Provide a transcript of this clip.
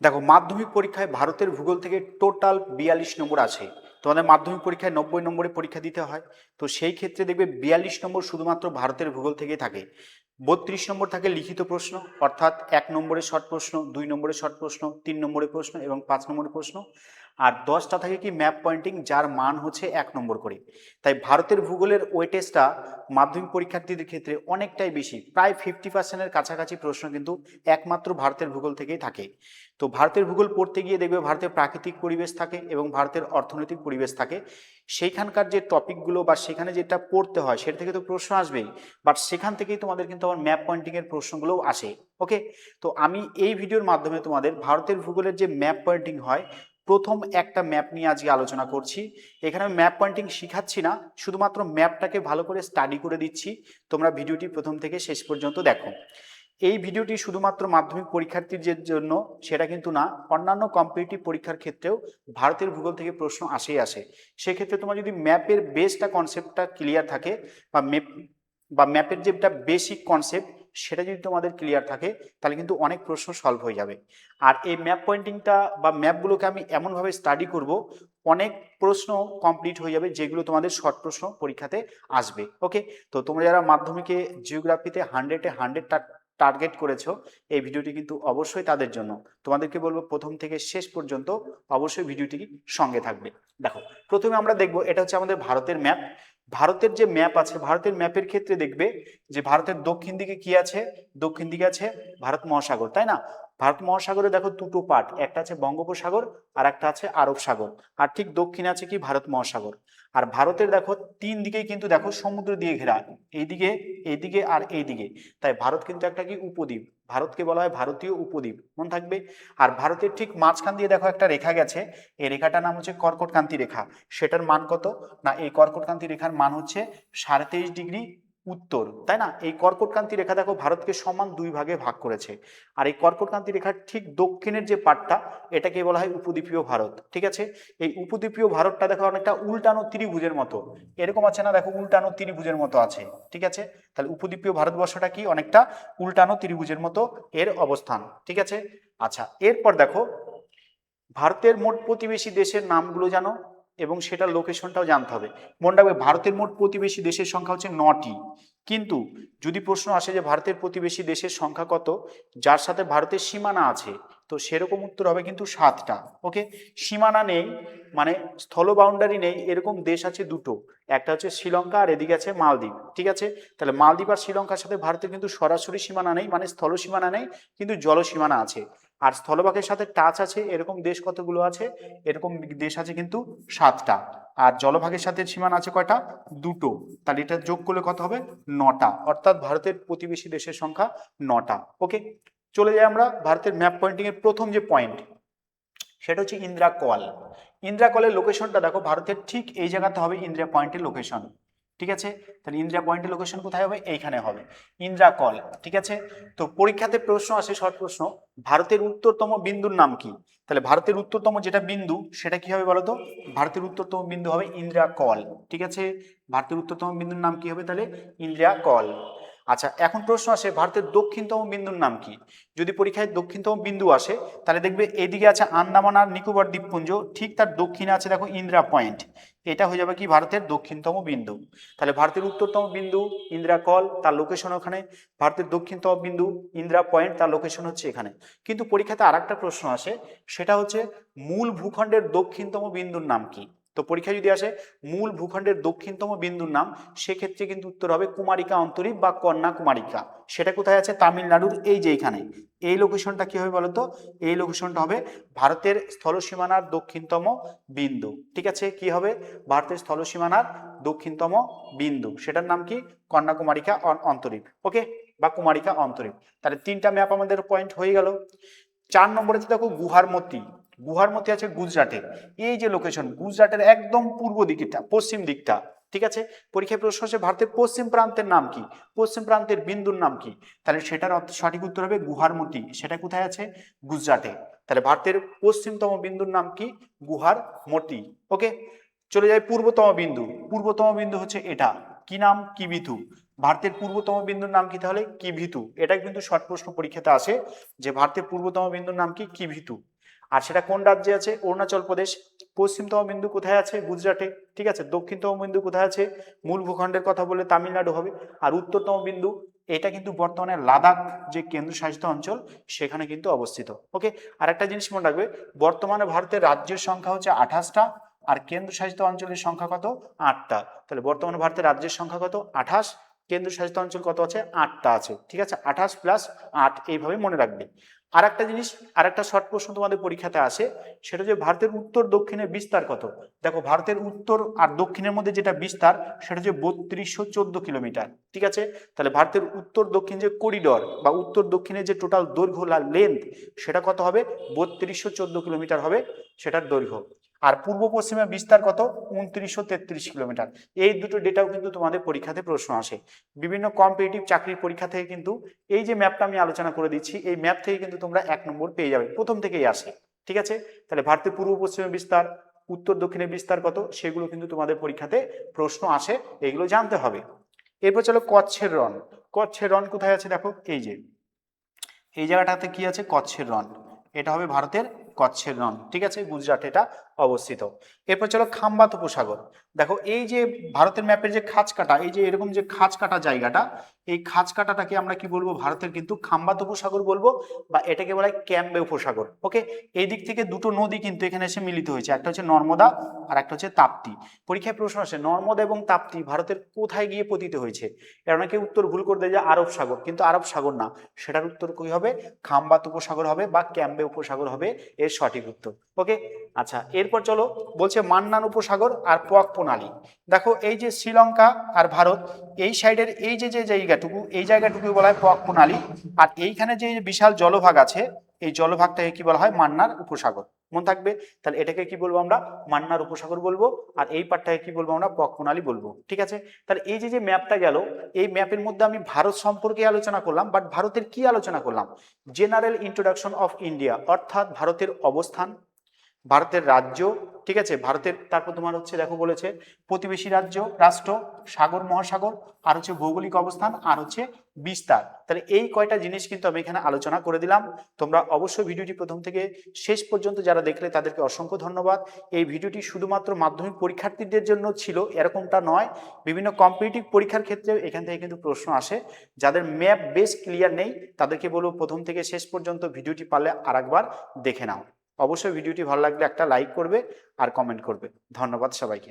দেখো, মাধ্যমিক পরীক্ষায় ভারতের ভূগোল থেকে টোটাল 42 নম্বর আছে। তোমাদের মাধ্যমিক পরীক্ষায় 90 নম্বরে পরীক্ষা দিতে হয়। তো সেই ক্ষেত্রে দেখবে 42 নম্বর শুধুমাত্র ভারতের ভূগোল থেকেই থাকে। 32 নম্বর থাকে লিখিত প্রশ্ন, অর্থাৎ 1 নম্বরের শর্ট প্রশ্ন, 2 নম্বরের শর্ট প্রশ্ন, 3 নম্বরের প্রশ্ন এবং 5 নম্বরের প্রশ্ন। আর 10টা থাকে কি ম্যাপ পয়েন্টিং, যার মান হচ্ছে 1 নম্বর করে। তাই ভারতের ভূগোলের ওয়েটেজটা মাধ্যমিক পরীক্ষার্থীদের ক্ষেত্রে অনেকটাই বেশি, প্রায় 50%-এর কাছাকাছি প্রশ্ন কিন্তু একমাত্র ভারতের ভূগোল থেকেই থাকে। তো ভারতের ভূগোল পড়তে গিয়ে দেখবে ভারতের প্রাকৃতিক পরিবেশ থাকে এবং ভারতের অর্থনৈতিক পরিবেশ থাকে। সেইখানকার যে টপিকগুলো বা সেখানে যেটা পড়তে হয় সেটা থেকে তো প্রশ্ন আসবেই, বাট সেখান থেকেই তোমাদের কিন্তু আবার ম্যাপ পয়েন্টিংয়ের প্রশ্নগুলোও আসে। ওকে, তো আমি এই ভিডিওর মাধ্যমে তোমাদের ভারতের ভূগোলের যে ম্যাপ পয়েন্টিং হয় প্রথম একটা ম্যাপ নিয়ে আজকে আলোচনা করছি। এখানে আমি ম্যাপ পয়েন্টিং শিখাচ্ছি না, শুধুমাত্র ম্যাপটাকে ভালো করে স্টাডি করে দিচ্ছি। তোমরা ভিডিওটি প্রথম থেকে শেষ পর্যন্ত দেখো। এই ভিডিওটি শুধুমাত্র মাধ্যমিক পরীক্ষার্থীদের জন্য সেটা কিন্তু না, অন্যান্য কম্পিটিটিভ পরীক্ষার ক্ষেত্রেও ভারতের ভূগোল থেকে প্রশ্ন আসে। সেক্ষেত্রে তোমার যদি ম্যাপের বেসটা কনসেপ্টটা ক্লিয়ার থাকে বা ম্যাপের যেটা বেসিক কনসেপ্ট সেটা যদি তোমাদের ক্লিয়ার থাকে তাহলে কিন্তু অনেক প্রশ্ন সলভ হয়ে যাবে। আর এই ম্যাপ পয়েন্টিংটা বা ম্যাপগুলোকে আমি এমনভাবে স্টাডি করব অনেক প্রশ্ন কমপ্লিট হয়ে যাবে, যেগুলো তোমাদের শর্ট প্রশ্ন পরীক্ষাতে আসবে। ওকে, তো তোমরা যারা মাধ্যমিকে জিওগ্রাফিতে 100-এ 100 টার্গেট করেছো, এই ভিডিওটি কিন্তু অবশ্যই তাদের জন্য। তোমাদেরকে বলবো প্রথম থেকে শেষ পর্যন্ত অবশ্যই ভিডিওটি সঙ্গে থাকবে। দেখো, প্রথমে আমরা দেখবো এটা হচ্ছে আমাদের ভারতের ম্যাপ। ভারতের যে ম্যাপ আছে, ভারতের ম্যাপের ক্ষেত্রে দেখবে যে ভারতের দক্ষিণ দিকে কি আছে, দক্ষিণ দিকে আছে ভারত মহাসাগর, তাই না? ভারত মহাসাগরে দেখো দুটো পার্ট, একটা আছে বঙ্গোপসাগর আর একটা আছে আরব সাগর, আর ঠিক দক্ষিণে আছে কি ভারত মহাসাগর। আর ভারতের দেখো তিন দিকেই কিন্তু দেখো সমুদ্র দিয়ে ঘেরা, এইদিকে, এইদিকে আর এইদিকে। তাই ভারত কিন্তু একটা কি উপদ্বীপ, ভারতকে বলা হয় ভারতীয় উপদ্বীপ, মনে থাকবে। আর ভারতের ঠিক মাঝখান দিয়ে দেখো একটা রেখা গেছে, এই রেখাটার নাম হচ্ছে কর্কটক্রান্তি রেখা। সেটার মান কত না, এই কর্কটক্রান্তি রেখার মান হচ্ছে 23.5 ডিগ্রি উত্তর, তাই না? এই কর্কটক্রান্তি রেখা দেখো ভারতকে সমান দুই ভাগে ভাগ করেছে। আর এই কর্কটক্রান্তি রেখার ঠিক দক্ষিণের যে পার্টটা, এটাকে বলা হয় উপদ্বীপীয় ভারত, ঠিক আছে? এই উপদ্বীপীয় ভারতটা দেখো অনেকটা উল্টানো ত্রিভুজের মতো, এরকম আছে না, দেখো উল্টানো ত্রিভুজের মতো আছে, ঠিক আছে? তাহলে উপদ্বীপীয় ভারতবর্ষটা কি অনেকটা উল্টানো ত্রিভুজের মতো এর অবস্থান, ঠিক আছে? আচ্ছা, এরপর দেখো ভারতের মোট প্রতিবেশী দেশের নামগুলো জানো এবং সেটার লোকেশনটাও জানতে হবে। মনে রাখবে ভারতের মোট প্রতিবেশী দেশের সংখ্যা হচ্ছে 9টি, কিন্তু যদি প্রশ্ন আসে যে ভারতের প্রতিবেশী দেশের সংখ্যা কত যার সাথে ভারতের সীমানা আছে, তো সেরকম উত্তর হবে কিন্তু 7টা। ওকে, সীমানা নেই মানে স্থল বাউন্ডারি নেই এরকম দেশ আছে দুটো, একটা হচ্ছে শ্রীলঙ্কা আর এদিকে আছে মালদ্বীপ, ঠিক আছে? তাহলে মালদ্বীপ আর শ্রীলঙ্কার সাথে ভারতের কিন্তু সরাসরি সীমানা নেই, মানে স্থল সীমানা নেই, কিন্তু জল সীমানা আছে। আর স্থলভাগের সাথে টাচ আছে এরকম দেশ কতগুলো আছে, এরকম দেশ আছে কিন্তু 7টা। আর জলভাগের সাথে সীমানা আছে কয়টা, দুটো। তাহলে এটা যোগ করলে কত হবে, 9টা। অর্থাৎ ভারতের প্রতিবেশী দেশের সংখ্যা 9টা। ওকে, চলে যাই আমরা ভারতের ম্যাপ পয়েন্টিং এর প্রথম যে পয়েন্ট, সেটা হচ্ছে ইন্দিরা কল। ইন্দিরা কলের লোকেশনটা দেখো ভারতের ঠিক এই জায়গাতে হবে ইন্দিরা পয়েন্টের লোকেশন, ঠিক আছে? তাহলে ইন্দিরা পয়েন্টের লোকেশন কোথায় হবে, এইখানে হবে ইন্দিরা কল, ঠিক আছে? তো পরীক্ষাতে প্রশ্ন আসে শর্ট প্রশ্ন, ভারতের উত্তরতম বিন্দুর নাম কি? তাহলে ভারতের উত্তরতম যেটা বিন্দু সেটা কি হবে বলতো, ভারতের উত্তরতম বিন্দু হবে ইন্দিরা কল, ঠিক আছে? ভারতের উত্তরতম বিন্দুর নাম কি হবে তাহলে, ইন্দিরা কল। আচ্ছা, এখন প্রশ্ন আসে ভারতের দক্ষিণতম বিন্দুর নাম কি? যদি পরীক্ষায় দক্ষিণতম বিন্দু আসে তাহলে দেখবে এদিকে আছে আন্দামান আর নিকোবর দ্বীপপুঞ্জ, ঠিক তার দক্ষিণে আছে দেখো ইন্দিরা পয়েন্ট, এটা হয়ে যাবে কি ভারতের দক্ষিণতম বিন্দু। তাহলে ভারতের উত্তরতম বিন্দু ইন্দিরা কল, তার লোকেশন ওখানে। ভারতের দক্ষিণতম বিন্দু ইন্দিরা পয়েন্ট, তার লোকেশন হচ্ছে এখানে। কিন্তু পরীক্ষাতে আরেকটা প্রশ্ন আসে, সেটা হচ্ছে মূল ভূখণ্ডের দক্ষিণতম বিন্দুর নাম কি? তো পরীক্ষায় যদি আসে মূল ভূখণ্ডের দক্ষিণতম বিন্দুর নাম, সেক্ষেত্রে কিন্তু উত্তর হবে কুমারিকা অন্তরীপ বা কন্যাকুমারিকা। সেটা কোথায় আছে, তামিলনাড়ুর এই যে এখানে। এই লোকেশনটা কি হবে বলতো, এই লোকেশনটা হবে ভারতের স্থলসীমানার দক্ষিণতম বিন্দু, ঠিক আছে? কি হবে, ভারতের স্থলসীমানার দক্ষিণতম বিন্দু, সেটার নাম কি, কন্যাকুমারিকা অন্তরীপ। ওকে, বা কুমারিকা অন্তরীপ। তাহলে 3টা ম্যাপ আমাদের পয়েন্ট হয়ে গেল। 4 নম্বরে দেখো গুহারমতি। গুহারমতি আছে গুজরাটে, এই যে লোকেশন গুজরাটের একদম পূর্ব দিকটা, পশ্চিম দিকটা, ঠিক আছে? পরীক্ষায় প্রশ্ন আসে ভারতের পশ্চিম প্রান্তের নাম কি, পশ্চিম প্রান্তের বিন্দুর নাম কি? তাহলে সেটার সঠিক উত্তর হবে গুহারমতি, সেটা কোথায় আছে, গুজরাটে। তাহলে ভারতের পশ্চিমতম বিন্দুর নাম কি, গুহারমতি। ওকে, চলে যায় পূর্বতম বিন্দু। পূর্বতম বিন্দু হচ্ছে এটা, কি নাম, কিবিথু। ভারতের পূর্বতম বিন্দুর নাম কি তাহলে, কিভিতু। এটা কিন্তু শর্ট প্রশ্ন পরীক্ষাতে আসে যে ভারতের পূর্বতম বিন্দুর নাম কি, কিভিতু। আর সেটা কোন রাজ্যে আছে? অরুণাচল প্রদেশ। পশ্চিমতম বিন্দু কোথায় আছে? গুজরাটে। ঠিক আছে, দক্ষিণতম বিন্দু কোথায় আছে? মূল ভূখণ্ডের কথা বললে তামিলনাড়ু হবে। আর উত্তরতম বিন্দু এটা কিন্তু বর্তমানে লাদাখ যে কেন্দ্রশাসিত অঞ্চল সেখানে কিন্তু অবস্থিত। ওকে, আর একটা জিনিস মনে রাখবে, বর্তমানে ভারতের রাজ্যের সংখ্যা হচ্ছে 28টা, আর কেন্দ্রশাসিত অঞ্চলের সংখ্যা কত? 8টা। তাহলে বর্তমানে ভারতের রাজ্যের সংখ্যা কত? 28, কেন্দ্রশাসিত অঞ্চল কত আছে? 8টা আছে। ঠিক আছে, 28 প্লাস 8 এইভাবে মনে রাখবে। আর একটা জিনিস, আর একটা শর্ট প্রশ্ন তোমাদের পরীক্ষাতে আসে, সেটা যে ভারতের উত্তর দক্ষিণের বিস্তার কত। দেখো, ভারতের উত্তর আর দক্ষিণের মধ্যে যেটা বিস্তার সেটা হচ্ছে 3214 কিলোমিটার। ঠিক আছে, তাহলে ভারতের উত্তর দক্ষিণ যে করিডর বা উত্তর দক্ষিণের যে টোটাল দৈর্ঘ্য লেন্থ সেটা কত হবে? 3214 কিলোমিটার হবে সেটার দৈর্ঘ্য। আর পূর্ব পশ্চিমে বিস্তার কত? 2933 কিলোমিটার। এই দুটো ডেটাও কিন্তু তোমাদের পরীক্ষাতে প্রশ্ন আসে। বিভিন্ন কম্পিটিটিভ চাকরির পরীক্ষা থেকে কিন্তু এই যে ম্যাপটা আমি আলোচনা করে দিচ্ছি, এই ম্যাপ থেকে কিন্তু তোমরা 1 নম্বর পেয়ে যাবে, প্রথম থেকেই আসে। ঠিক আছে, তাহলে ভারতের পূর্ব পশ্চিমে বিস্তার, উত্তর দক্ষিণে বিস্তার কত, সেগুলো কিন্তু তোমাদের পরীক্ষাতে প্রশ্ন আসে, এগুলো জানতে হবে। এরপর চলো কচ্ছের রণ। কচ্ছের রণ কোথায় আছে? দেখো এই যে এই জায়গাটাতে কি আছে? কচ্ছের রণ। এটা হবে ভারতের কচ্ছের রণ। ঠিক আছে, গুজরাট এটা অবস্থিত। এরপর চলো খাম্বাত উপসাগর। দেখো এই যে ভারতের ম্যাপের যে খাঁজ কাটা, এই যে এরকম যে খাঁজ কাটা জায়গাটা, এই খাঁজ কাটাটাকে আমরা কি বলবো? ভারতের কিন্তু খাম্বাত উপসাগর বলবো, বা এটাকে বলা হয় ক্যাম্বে উপসাগর। ওকে, এই দিক থেকে দুটো নদী কিন্তু এখানে এসে মিলিত হয়েছে, একটা হচ্ছে নর্মদা আর একটা হচ্ছে তাপ্তি। পরীক্ষায় প্রশ্ন আসে নর্মদা এবং তাপ্তি ভারতের কোথায় গিয়ে পতিত হয়েছে? এর অনেকে উত্তর ভুল করে দেয় যে আরব সাগর, কিন্তু আরব সাগর না, সেটার উত্তর কি হবে? খাম্বাত উপসাগর হবে বা ক্যাম্বে উপসাগর হবে এর সঠিক উত্তর। ওকে, আচ্ছা এরপর চলো, বলছে মান্নান উপসাগর আর পক প্রণালী। দেখো এই যে শ্রীলঙ্কা আর ভারত, এই সাইডের এই যে যে জায়গাটুকু, এই জায়গাটুকু বলা হয় পক প্রণালী। আর এইখানে যে বিশাল জলভাগ আছে, এই জলভাগটাকে কি বলা হয়? মান্নার উপসাগর। মনে থাকবে, তাহলে এটাকে কি বলবো আমরা? মান্নার উপসাগর বলবো। আর এই পার্টটাকে কি বলবো আমরা? পক প্রণালী বলবো। ঠিক আছে, তাহলে এই যে যে ম্যাপটা গেল, এই ম্যাপের মধ্যে আমি ভারত সম্পর্কে আলোচনা করলাম, বাট ভারতের কি আলোচনা করলাম? জেনারেল ইন্ট্রোডাকশন অফ ইন্ডিয়া, অর্থাৎ ভারতের অবস্থান, ভারতের রাজ্য। ঠিক আছে, ভারতের, তারপর তোমার হচ্ছে দেখো বলেছে প্রতিবেশী রাজ্য, রাষ্ট্র, সাগর মহাসাগর, আর হচ্ছে ভৌগোলিক অবস্থান, আর হচ্ছে বিস্তার। তাহলে এই কয়টা জিনিস কিন্তু আমি এখানে আলোচনা করে দিলাম। তোমরা অবশ্যই ভিডিওটি প্রথম থেকে শেষ পর্যন্ত যারা দেখলে তাদেরকে অসংখ্য ধন্যবাদ। এই ভিডিওটি শুধুমাত্র মাধ্যমিক পরীক্ষার্থীদের জন্য ছিল এরকমটা নয়, বিভিন্ন কম্পিটিটিভ পরীক্ষার ক্ষেত্রে এখান থেকে কিন্তু প্রশ্ন আসে। যাদের ম্যাপ বেস ক্লিয়ার নেই তাদেরকে বলবো প্রথম থেকে শেষ পর্যন্ত ভিডিওটি পারলে আরেকবার দেখে নাও। অবশ্যই ভিডিওটি ভালো লাগলে একটা লাইক করবে আর কমেন্ট করবে। ধন্যবাদ সবাইকে।